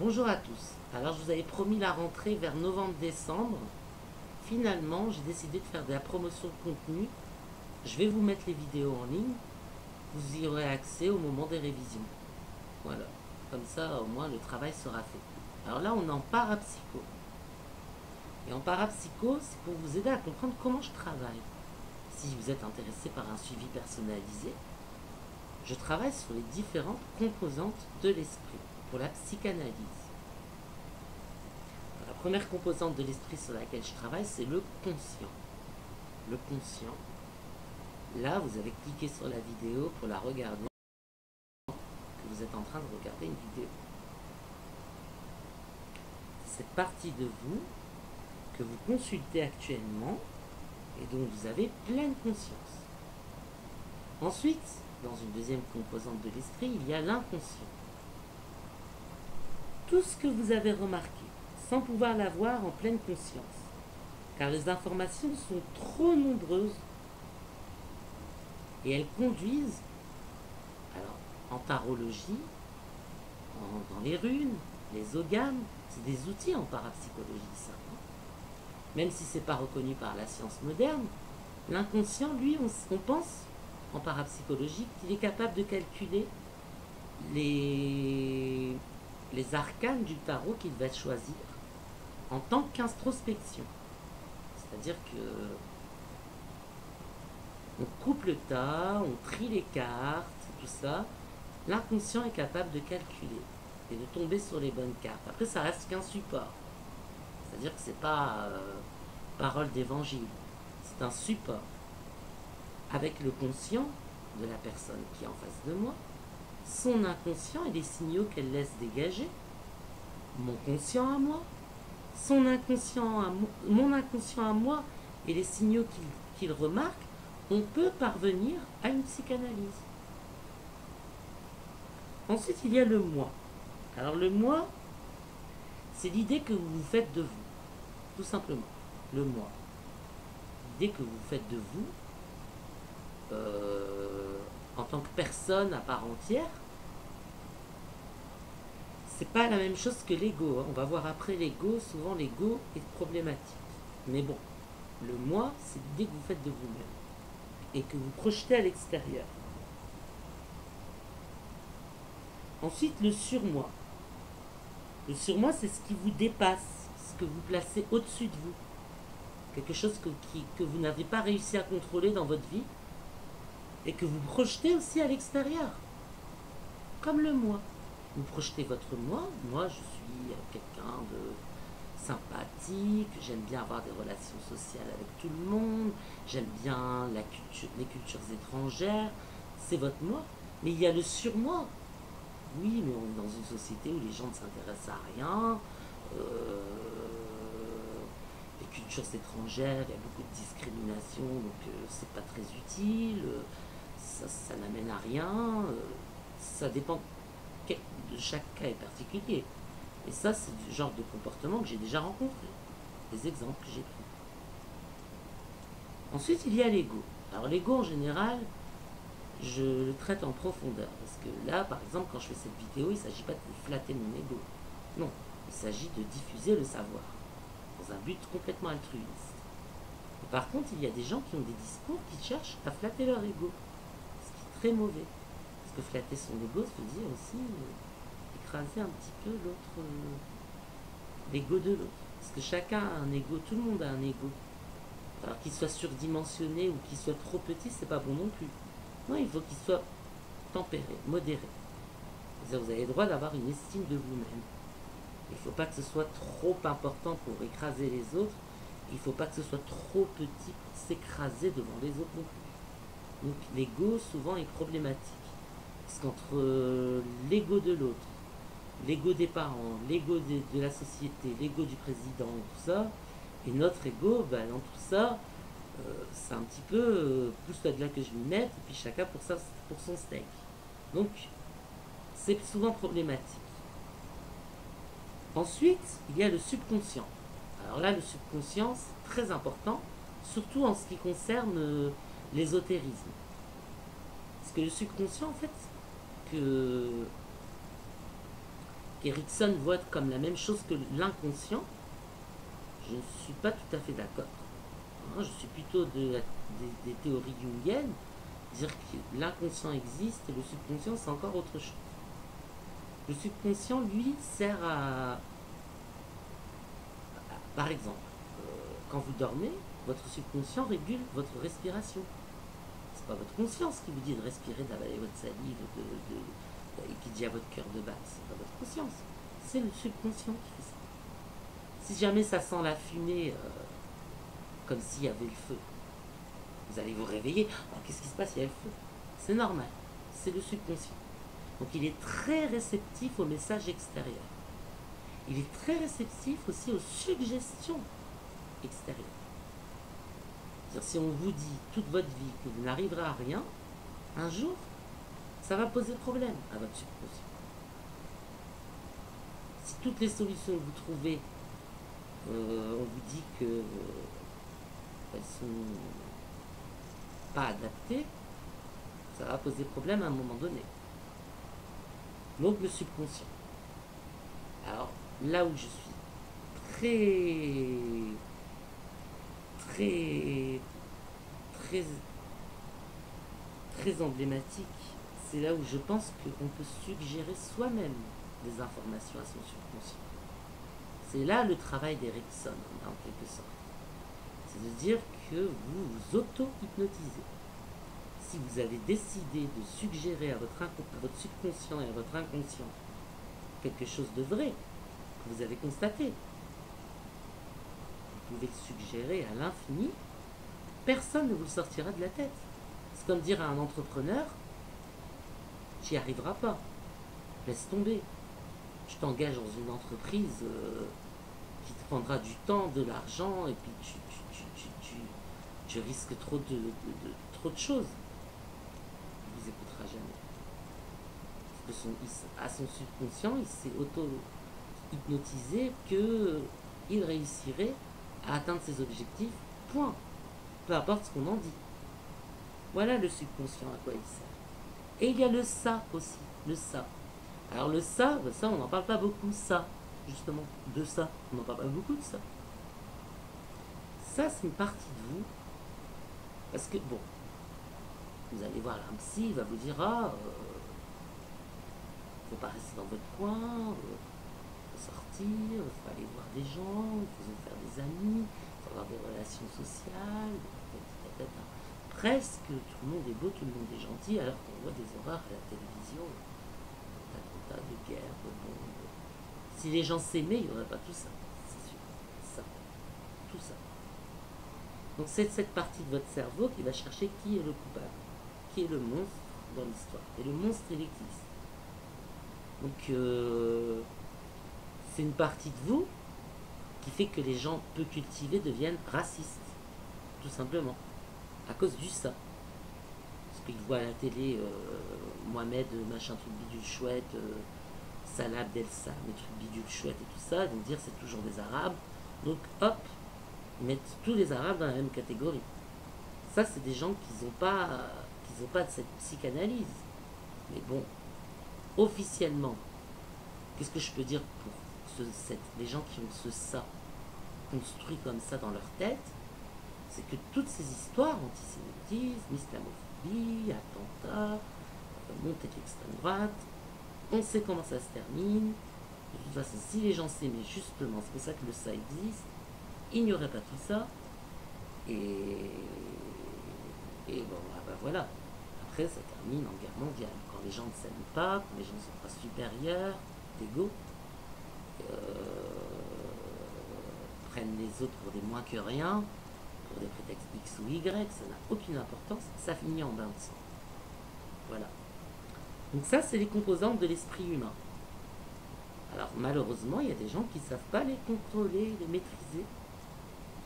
Bonjour à tous. Alors je vous avais promis la rentrée vers novembre-décembre. Finalement, j'ai décidé de faire de la promotion de contenu. Je vais vous mettre les vidéos en ligne. Vous y aurez accès au moment des révisions. Voilà. Comme ça, au moins, le travail sera fait. Alors là, on est en parapsycho. Et en parapsycho, c'est pour vous aider à comprendre comment je travaille. Si vous êtes intéressé par un suivi personnalisé, je travaille sur les différentes composantes de l'esprit pour la psychanalyse. La première composante de l'esprit sur laquelle je travaille, c'est le conscient. Le conscient. Là, vous avez cliqué sur la vidéo pour la regarder, que vous êtes en train de regarder une vidéo. C'est cette partie de vous que vous consultez actuellement et dont vous avez pleine conscience. Ensuite, dans une deuxième composante de l'esprit, il y a l'inconscient. Tout ce que vous avez remarqué, sans pouvoir l'avoir en pleine conscience, car les informations sont trop nombreuses et elles conduisent, alors en tarologie, dans les runes, les ogames, c'est des outils en parapsychologie, ça. Même si c'est pas reconnu par la science moderne, l'inconscient, lui, on pense en parapsychologie qu'il est capable de calculer les arcanes du tarot qu'il va choisir en tant qu'introspection. C'est-à-dire que on coupe le tas, on trie les cartes, tout ça. L'inconscient est capable de calculer et de tomber sur les bonnes cartes. Après, ça reste qu'un support. C'est-à-dire que c'est pas parole d'évangile. C'est un support. Avec le conscient de la personne qui est en face de moi, son inconscient et les signaux qu'elle laisse dégager, mon conscient à moi, son inconscient à mon inconscient à moi et les signaux qu'il remarque, on peut parvenir à une psychanalyse. Ensuite, il y a le moi. Alors le moi, c'est l'idée que vous vous faites de vous, tout simplement. Le moi. L'idée que vous faites de vous en tant que personne à part entière, c'est pas la même chose que l'ego. On va voir après l'ego. Souvent l'ego est problématique. Mais bon, le moi, c'est l'idée que vous faites de vous-même et que vous projetez à l'extérieur. Ensuite, le surmoi. Le surmoi, c'est ce qui vous dépasse, ce que vous placez au-dessus de vous. Quelque chose que vous n'avez pas réussi à contrôler dans votre vie et que vous projetez aussi à l'extérieur. Comme le moi. Vous projetez votre moi. Moi, je suis quelqu'un de sympathique, j'aime bien avoir des relations sociales avec tout le monde, j'aime bien les cultures étrangères. C'est votre moi. Mais il y a le surmoi. Oui, mais on est dans une société où les gens ne s'intéressent à rien. Les cultures étrangères, il y a beaucoup de discrimination, donc c'est pas très utile. Ça n'amène à rien. Ça dépend de chaque cas est particulier. Et ça, c'est du genre de comportement que j'ai déjà rencontré. Des exemples que j'ai pris. Ensuite, il y a l'ego. Alors l'ego, en général, je le traite en profondeur. Parce que là, par exemple, quand je fais cette vidéo, il ne s'agit pas de flatter mon ego. Non, il s'agit de diffuser le savoir. Dans un but complètement altruiste. Et par contre, il y a des gens qui ont des discours qui cherchent à flatter leur ego. Ce qui est très mauvais. Parce que flatter son ego, ça veut dire aussi écraser un petit peu l'autre, l'ego de l'autre. Parce que chacun a un ego, tout le monde a un ego. Alors qu'il soit surdimensionné ou qu'il soit trop petit, c'est pas bon non plus. Non, il faut qu'il soit tempéré, modéré. C'est-à-dire vous avez le droit d'avoir une estime de vous-même. Il ne faut pas que ce soit trop important pour écraser les autres. Il ne faut pas que ce soit trop petit pour s'écraser devant les autres non plus. Donc l'ego souvent est problématique. Parce qu'entre l'ego de l'autre, l'ego des parents, l'ego de la société, l'ego du président, tout ça, et notre ego, ben, dans tout ça, c'est un petit peu plus de là que je m'y mette, et puis chacun pour son steak. Donc, c'est souvent problématique. Ensuite, il y a le subconscient. Alors là, le subconscient, c'est très important, surtout en ce qui concerne l'ésotérisme. Parce que le subconscient, en fait, que qu'Erickson voit comme la même chose que l'inconscient, je ne suis pas tout à fait d'accord. Hein, je suis plutôt des théories jungiennes, dire que l'inconscient existe et le subconscient c'est encore autre chose. Le subconscient, lui, sert par exemple, quand vous dormez, votre subconscient régule votre respiration. C'est pas votre conscience qui vous dit de respirer, d'avaler votre salive, et qui dit à votre cœur de battre. C'est pas votre conscience. C'est le subconscient qui fait ça. Si jamais ça sent la fumée, comme s'il y avait le feu, vous allez vous réveiller. Oh, qu'est-ce qui se passe? Il y a le feu. C'est normal. C'est le subconscient. Donc il est très réceptif aux messages extérieurs. Il est très réceptif aussi aux suggestions extérieures. C'est-à-dire, si on vous dit toute votre vie que vous n'arriverez à rien, un jour, ça va poser problème à votre subconscient. Si toutes les solutions que vous trouvez, on vous dit que elles sont pas adaptées, ça va poser problème à un moment donné. Donc le subconscient. Alors là où je suis très emblématique, c'est là où je pense qu'on peut suggérer soi-même des informations à son subconscient. C'est là le travail d'Erickson, en quelque sorte. C'est de dire que vous vous auto-hypnotisez. Si vous avez décidé de suggérer à votre subconscient et à votre inconscient quelque chose de vrai, que vous avez constaté, vous pouvez le suggérer à l'infini, personne ne vous le sortira de la tête. C'est comme dire à un entrepreneur, tu n'y arriveras pas, laisse tomber. Je t'engage dans une entreprise qui te prendra du temps, de l'argent, et puis tu risques trop de choses. Il ne vous écoutera jamais. Parce que à son subconscient, il s'est auto-hypnotisé qu'il réussirait à atteindre ses objectifs, point. Peu importe ce qu'on en dit. Voilà le subconscient à quoi il sert. Et il y a le ça aussi, le ça. Alors le ça, on n'en parle pas beaucoup, ça, justement, de ça. On n'en parle pas beaucoup de ça. Ça, c'est une partie de vous. Parce que, bon, vous allez voir un psy, il va vous dire, faut pas rester dans votre coin, faut sortir, il faut aller voir des gens, il faut se faire des amis, il faut avoir des relations sociales, presque tout le monde est beau, tout le monde est gentil, alors qu'on voit des horreurs à la télévision, des attentats de guerre, de bombes. Si les gens s'aimaient, il n'y aurait pas tout ça, c'est sûr. Ça, tout ça. Donc c'est cette partie de votre cerveau qui va chercher qui est le coupable, qui est le monstre dans l'histoire. Et le monstre, il existe. Donc c'est une partie de vous qui fait que les gens peu cultivés deviennent racistes, tout simplement. À cause du ça. Parce qu'ils voient à la télé Mohamed, machin truc bidule chouette, Salah Abdel-Sam, des trucs bidule chouette et tout ça, ils vont dire c'est toujours des Arabes. Donc hop, ils mettent tous les Arabes dans la même catégorie. Ça, c'est des gens qui n'ont pas de cette psychanalyse. Mais bon, officiellement, qu'est-ce que je peux dire pour les gens qui ont ce ça construit comme ça dans leur tête? C'est que toutes ces histoires, antisémitisme, islamophobie, attentats, montée de l'extrême droite, on sait comment ça se termine. De toute façon, si les gens s'aimaient justement, c'est pour ça que le ça existe, il n'y aurait pas tout ça. Et bon, voilà. Après, ça termine en guerre mondiale. Quand les gens ne s'aiment pas, quand les gens ne sont pas supérieurs, d'égaux, prennent les autres pour des moins que rien, pour des prétextes X ou Y, ça n'a aucune importance, ça finit en bain de sang. Voilà. Donc ça, c'est les composantes de l'esprit humain. Alors malheureusement, il y a des gens qui ne savent pas les contrôler, les maîtriser.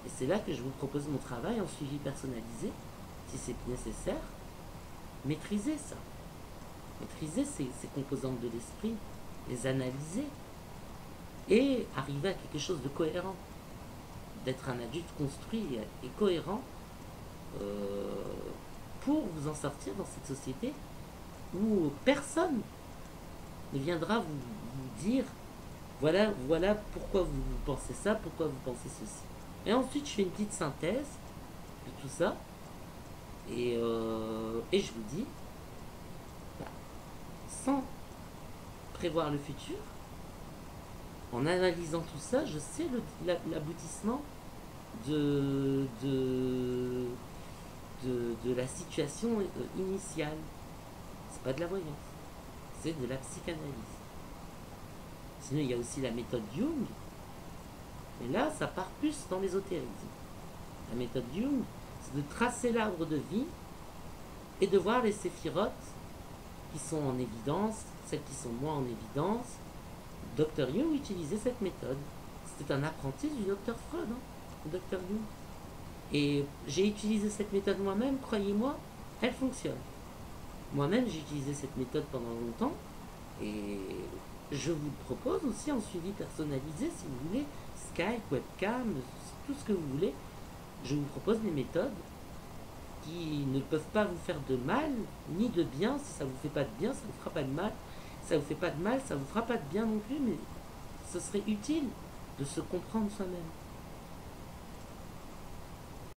Et c'est là que je vous propose mon travail en suivi personnalisé, si c'est nécessaire. Maîtriser ça. Maîtriser ces composantes de l'esprit, les analyser et arriver à quelque chose de cohérent. D'être un adulte construit et cohérent pour vous en sortir dans cette société où personne ne viendra vous dire Voilà pourquoi vous pensez ça, pourquoi vous pensez ceci. Et ensuite, je fais une petite synthèse de tout ça. Et je vous dis, bah, sans prévoir le futur, en analysant tout ça, je sais l'aboutissement de, de la situation initiale. C'est pas de la voyance, c'est de la psychanalyse. Sinon, il y a aussi la méthode Jung, mais là, ça part plus dans l'ésotérisme. La méthode Jung, c'est de tracer l'arbre de vie et de voir les séphirotes qui sont en évidence, celles qui sont moins en évidence. Dr Jung utilisait cette méthode. C'était un apprenti du Dr Freud, hein, le Dr Jung. Et j'ai utilisé cette méthode moi-même, croyez-moi, elle fonctionne. Moi-même, j'ai utilisé cette méthode pendant longtemps et je vous le propose aussi en suivi personnalisé si vous voulez, Skype, webcam, tout ce que vous voulez. Je vous propose des méthodes qui ne peuvent pas vous faire de mal ni de bien. Si ça vous fait pas de bien, ça vous fera pas de mal. Si ça vous fait pas de mal, ça vous fera pas de bien non plus, mais ce serait utile de se comprendre soi-même.